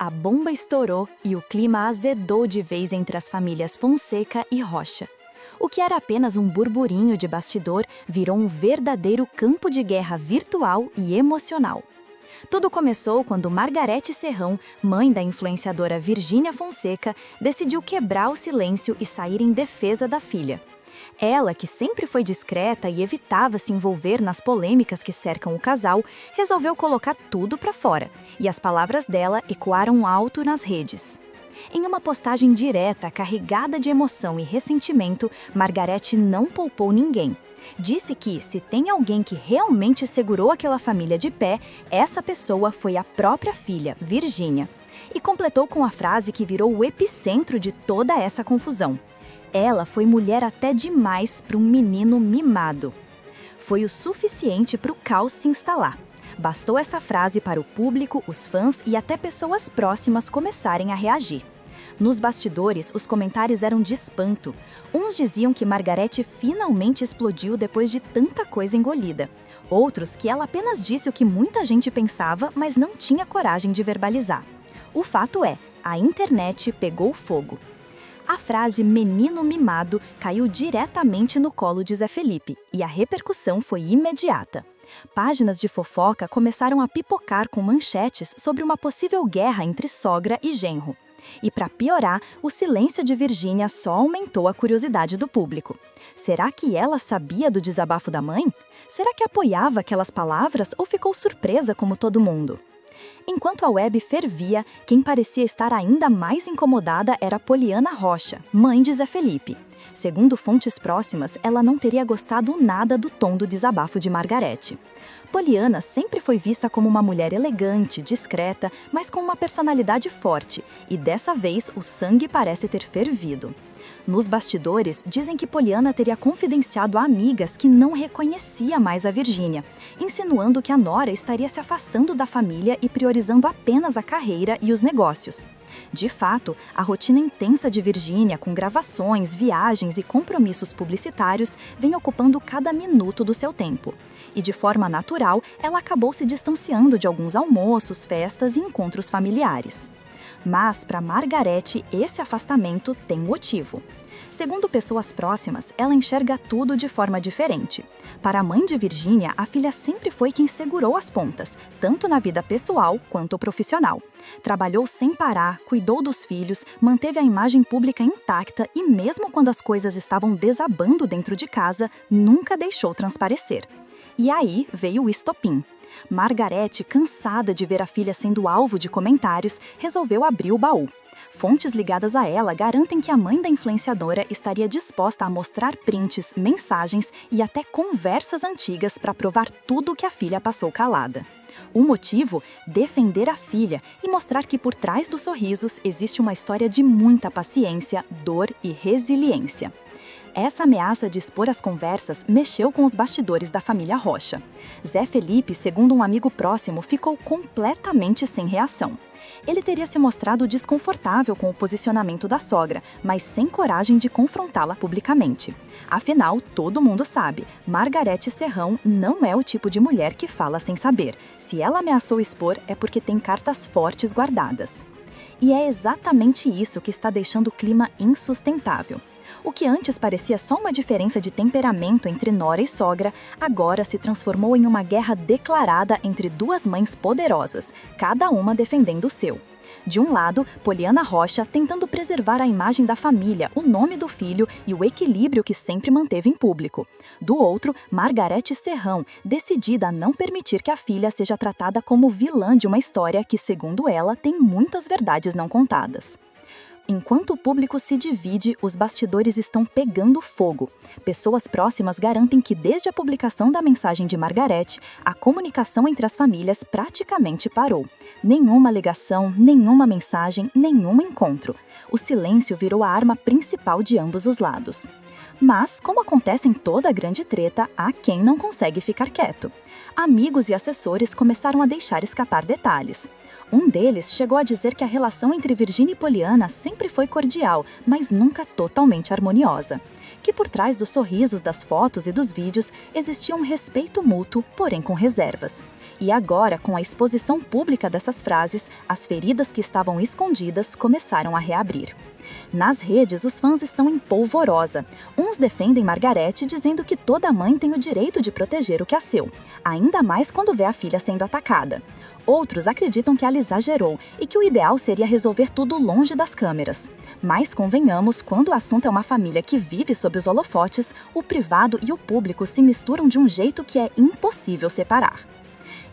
A bomba estourou e o clima azedou de vez entre as famílias Fonseca e Rocha. O que era apenas um burburinho de bastidor virou um verdadeiro campo de guerra virtual e emocional. Tudo começou quando Margarete Serrão, mãe da influenciadora Virgínia Fonseca, decidiu quebrar o silêncio e sair em defesa da filha. Ela, que sempre foi discreta e evitava se envolver nas polêmicas que cercam o casal, resolveu colocar tudo para fora, e as palavras dela ecoaram alto nas redes. Em uma postagem direta, carregada de emoção e ressentimento, Margarete não poupou ninguém. Disse que, se tem alguém que realmente segurou aquela família de pé, essa pessoa foi a própria filha, Virgínia. E completou com a frase que virou o epicentro de toda essa confusão. Ela foi mulher até demais para um menino mimado. Foi o suficiente para o caos se instalar. Bastou essa frase para o público, os fãs e até pessoas próximas começarem a reagir. Nos bastidores, os comentários eram de espanto. Uns diziam que Margarete finalmente explodiu depois de tanta coisa engolida. Outros que ela apenas disse o que muita gente pensava, mas não tinha coragem de verbalizar. O fato é, a internet pegou fogo. A frase menino mimado caiu diretamente no colo de Zé Felipe e a repercussão foi imediata. Páginas de fofoca começaram a pipocar com manchetes sobre uma possível guerra entre sogra e genro. E para piorar, o silêncio de Virgínia só aumentou a curiosidade do público. Será que ela sabia do desabafo da mãe? Será que apoiava aquelas palavras ou ficou surpresa como todo mundo? Enquanto a web fervia, quem parecia estar ainda mais incomodada era Poliana Rocha, mãe de Zé Felipe. Segundo fontes próximas, ela não teria gostado nada do tom do desabafo de Margarete. Poliana sempre foi vista como uma mulher elegante, discreta, mas com uma personalidade forte, e dessa vez o sangue parece ter fervido. Nos bastidores, dizem que Poliana teria confidenciado a amigas que não reconhecia mais a Virgínia, insinuando que a nora estaria se afastando da família e priorizando apenas a carreira e os negócios. De fato, a rotina intensa de Virgínia, com gravações, viagens e compromissos publicitários, vem ocupando cada minuto do seu tempo. E de forma natural, ela acabou se distanciando de alguns almoços, festas e encontros familiares. Mas, para Margarete, esse afastamento tem motivo. Segundo pessoas próximas, ela enxerga tudo de forma diferente. Para a mãe de Virgínia, a filha sempre foi quem segurou as pontas, tanto na vida pessoal quanto profissional. Trabalhou sem parar, cuidou dos filhos, manteve a imagem pública intacta e mesmo quando as coisas estavam desabando dentro de casa, nunca deixou transparecer. E aí veio o estopim. Margarete, cansada de ver a filha sendo alvo de comentários, resolveu abrir o baú. Fontes ligadas a ela garantem que a mãe da influenciadora estaria disposta a mostrar prints, mensagens e até conversas antigas para provar tudo o que a filha passou calada. O motivo? Defender a filha e mostrar que por trás dos sorrisos existe uma história de muita paciência, dor e resiliência. Essa ameaça de expor as conversas mexeu com os bastidores da família Rocha. Zé Felipe, segundo um amigo próximo, ficou completamente sem reação. Ele teria se mostrado desconfortável com o posicionamento da sogra, mas sem coragem de confrontá-la publicamente. Afinal, todo mundo sabe, Margarete Serrão não é o tipo de mulher que fala sem saber. Se ela ameaçou expor, é porque tem cartas fortes guardadas. E é exatamente isso que está deixando o clima insustentável. O que antes parecia só uma diferença de temperamento entre nora e sogra, agora se transformou em uma guerra declarada entre duas mães poderosas, cada uma defendendo o seu. De um lado, Poliana Rocha tentando preservar a imagem da família, o nome do filho e o equilíbrio que sempre manteve em público. Do outro, Margarete Serrão, decidida a não permitir que a filha seja tratada como vilã de uma história que, segundo ela, tem muitas verdades não contadas. Enquanto o público se divide, os bastidores estão pegando fogo. Pessoas próximas garantem que desde a publicação da mensagem de Margarete, a comunicação entre as famílias praticamente parou. Nenhuma ligação, nenhuma mensagem, nenhum encontro. O silêncio virou a arma principal de ambos os lados. Mas, como acontece em toda grande treta, há quem não consegue ficar quieto. Amigos e assessores começaram a deixar escapar detalhes. Um deles chegou a dizer que a relação entre Virgínia e Poliana sempre foi cordial, mas nunca totalmente harmoniosa. Que por trás dos sorrisos das fotos e dos vídeos existia um respeito mútuo, porém com reservas. E agora, com a exposição pública dessas frases, as feridas que estavam escondidas começaram a reabrir. Nas redes, os fãs estão em polvorosa. Uns defendem Margareth dizendo que toda mãe tem o direito de proteger o que é seu, ainda mais quando vê a filha sendo atacada. Outros acreditam que ela exagerou e que o ideal seria resolver tudo longe das câmeras. Mas convenhamos, quando o assunto é uma família que vive sob os holofotes, o privado e o público se misturam de um jeito que é impossível separar.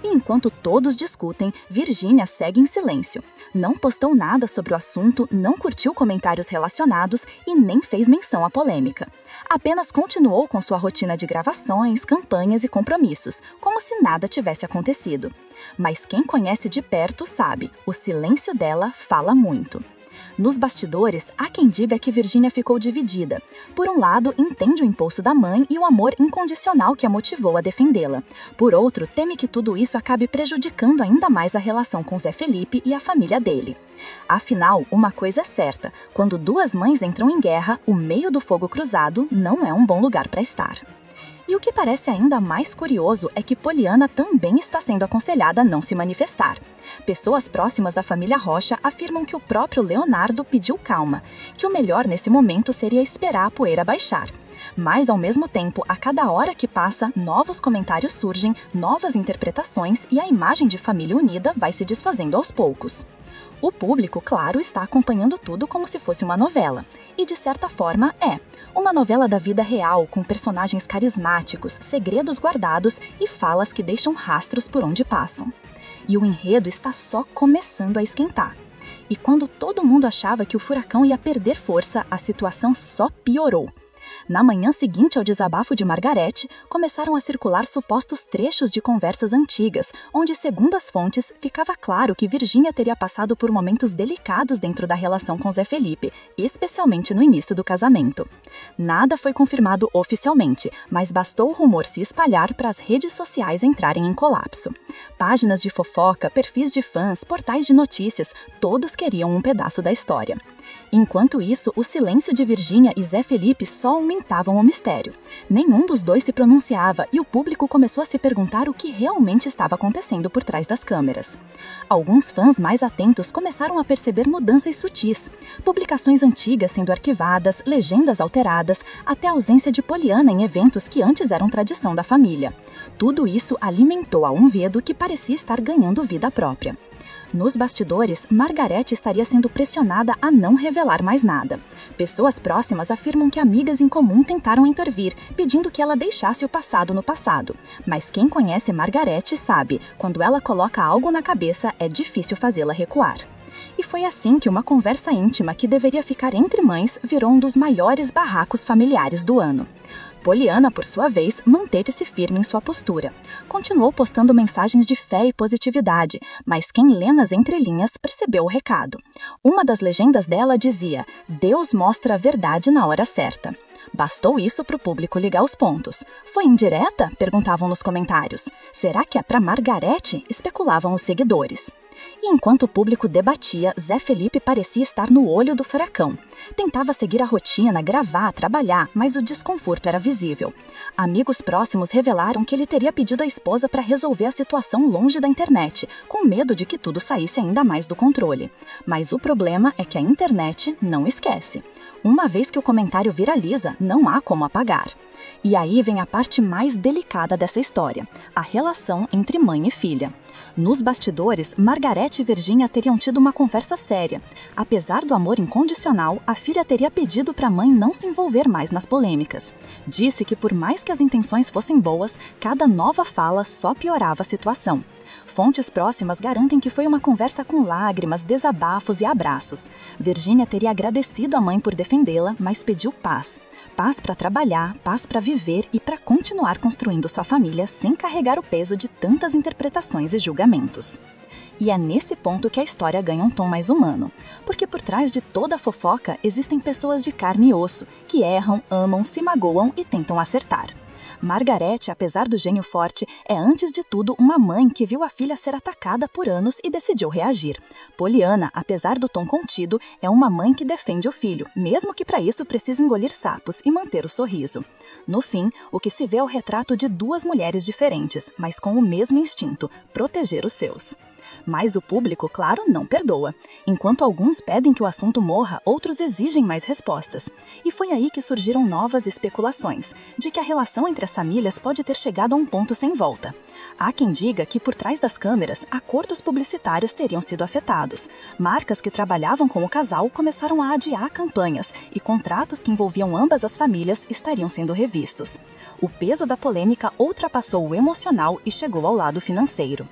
E enquanto todos discutem, Virgínia segue em silêncio. Não postou nada sobre o assunto, não curtiu comentários relacionados e nem fez menção à polêmica. Apenas continuou com sua rotina de gravações, campanhas e compromissos, como se nada tivesse acontecido. Mas quem conhece de perto sabe, o silêncio dela fala muito. Nos bastidores, há quem diga que Virgínia ficou dividida. Por um lado, entende o impulso da mãe e o amor incondicional que a motivou a defendê-la. Por outro, teme que tudo isso acabe prejudicando ainda mais a relação com Zé Felipe e a família dele. Afinal, uma coisa é certa, quando duas mães entram em guerra, o meio do fogo cruzado não é um bom lugar para estar. E o que parece ainda mais curioso é que Poliana também está sendo aconselhada a não se manifestar. Pessoas próximas da família Rocha afirmam que o próprio Leonardo pediu calma, que o melhor nesse momento seria esperar a poeira baixar. Mas, ao mesmo tempo, a cada hora que passa, novos comentários surgem, novas interpretações e a imagem de família unida vai se desfazendo aos poucos. O público, claro, está acompanhando tudo como se fosse uma novela. E, de certa forma, é. Uma novela da vida real, com personagens carismáticos, segredos guardados e falas que deixam rastros por onde passam. E o enredo está só começando a esquentar. E quando todo mundo achava que o furacão ia perder força, a situação só piorou. Na manhã seguinte ao desabafo de Margareth, começaram a circular supostos trechos de conversas antigas, onde, segundo as fontes, ficava claro que Virgínia teria passado por momentos delicados dentro da relação com Zé Felipe, especialmente no início do casamento. Nada foi confirmado oficialmente, mas bastou o rumor se espalhar para as redes sociais entrarem em colapso. Páginas de fofoca, perfis de fãs, portais de notícias, todos queriam um pedaço da história. Enquanto isso, o silêncio de Virgínia e Zé Felipe só aumentavam o mistério. Nenhum dos dois se pronunciava e o público começou a se perguntar o que realmente estava acontecendo por trás das câmeras. Alguns fãs mais atentos começaram a perceber mudanças sutis. Publicações antigas sendo arquivadas, legendas alteradas, até a ausência de Poliana em eventos que antes eram tradição da família. Tudo isso alimentou a Unvedo, que parecia estar ganhando vida própria. Nos bastidores, Margareth estaria sendo pressionada a não revelar mais nada. Pessoas próximas afirmam que amigas em comum tentaram intervir, pedindo que ela deixasse o passado no passado. Mas quem conhece Margareth sabe, quando ela coloca algo na cabeça, é difícil fazê-la recuar. E foi assim que uma conversa íntima que deveria ficar entre mães virou um dos maiores barracos familiares do ano. Poliana, por sua vez, manteve-se firme em sua postura. Continuou postando mensagens de fé e positividade, mas quem lê nas entrelinhas percebeu o recado. Uma das legendas dela dizia: "Deus mostra a verdade na hora certa". Bastou isso para o público ligar os pontos. Foi indireta? Perguntavam nos comentários. Será que é para Margareth? Especulavam os seguidores. E enquanto o público debatia, Zé Felipe parecia estar no olho do furacão. Tentava seguir a rotina, gravar, trabalhar, mas o desconforto era visível. Amigos próximos revelaram que ele teria pedido à esposa para resolver a situação longe da internet, com medo de que tudo saísse ainda mais do controle. Mas o problema é que a internet não esquece. Uma vez que o comentário viraliza, não há como apagar. E aí vem a parte mais delicada dessa história, a relação entre mãe e filha. Nos bastidores, Margareth e Virgínia teriam tido uma conversa séria. Apesar do amor incondicional, a filha teria pedido para a mãe não se envolver mais nas polêmicas. Disse que por mais que as intenções fossem boas, cada nova fala só piorava a situação. Fontes próximas garantem que foi uma conversa com lágrimas, desabafos e abraços. Virgínia teria agradecido a mãe por defendê-la, mas pediu paz. Paz para trabalhar, paz para viver e para continuar construindo sua família sem carregar o peso de tantas interpretações e julgamentos. E é nesse ponto que a história ganha um tom mais humano, porque por trás de toda a fofoca existem pessoas de carne e osso, que erram, amam, se magoam e tentam acertar. Margarete, apesar do gênio forte, é antes de tudo uma mãe que viu a filha ser atacada por anos e decidiu reagir. Poliana, apesar do tom contido, é uma mãe que defende o filho, mesmo que para isso precise engolir sapos e manter o sorriso. No fim, o que se vê é o retrato de duas mulheres diferentes, mas com o mesmo instinto: proteger os seus. Mas o público, claro, não perdoa. Enquanto alguns pedem que o assunto morra, outros exigem mais respostas. E foi aí que surgiram novas especulações, de que a relação entre as famílias pode ter chegado a um ponto sem volta. Há quem diga que por trás das câmeras, acordos publicitários teriam sido afetados. Marcas que trabalhavam com o casal começaram a adiar campanhas e contratos que envolviam ambas as famílias estariam sendo revistos. O peso da polêmica ultrapassou o emocional e chegou ao lado financeiro.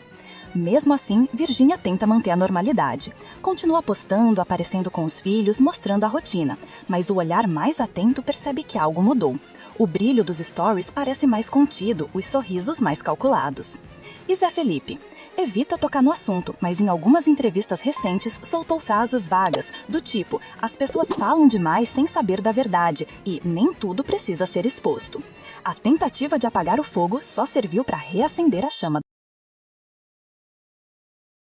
Mesmo assim, Virgínia tenta manter a normalidade. Continua postando, aparecendo com os filhos, mostrando a rotina, mas o olhar mais atento percebe que algo mudou. O brilho dos stories parece mais contido, os sorrisos mais calculados. E Zé Felipe? Evita tocar no assunto, mas em algumas entrevistas recentes soltou frases vagas, do tipo: as pessoas falam demais sem saber da verdade e nem tudo precisa ser exposto. A tentativa de apagar o fogo só serviu para reacender a chama